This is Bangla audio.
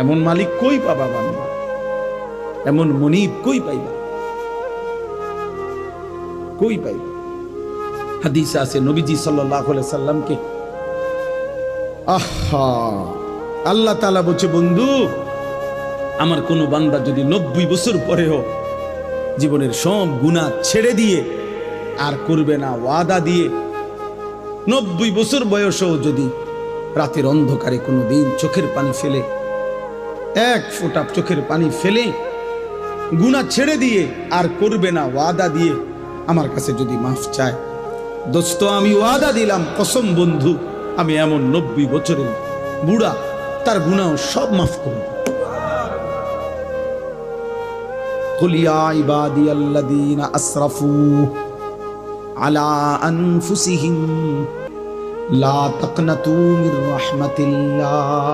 এমন মালিক কই পাবা বান্দা, এমন মনিব কই পাইবা, কই পাইবা? হাদিস আছে নবীজি সাল্লাল্লাহু আলাইহি সাল্লামকে আল্লাহ তাআলা বলছে, বন্ধু আমার কোন বান্দা যদি 90 বছর পরেও জীবনের সব গুনাহ ছেড়ে দিয়ে আর করবে না ওয়াদা দিয়ে, 90 বছর বয়সেও যদি রাতের অন্ধকারে কোনোদিন চোখের পানি ফেলে, এক ফোঁটা চোখের পানি ফেলে গুনাহ ছেড়ে দিয়ে আর করবে না ওয়াদা দিয়ে আমার কাছে যদি মাফ চায়, দোস্ত আমি ওয়াদা দিলাম, কসম বন্ধু, আমি এমন 90 বছরের বুড়া তার গুনাহ সব মাফ করব। কুল ইয়া ইবাদিয়াল্লাযীনা আসরাফু আলা আনফুসিহিম লা তাকনাতু মির রাহমাতিল্লাহ।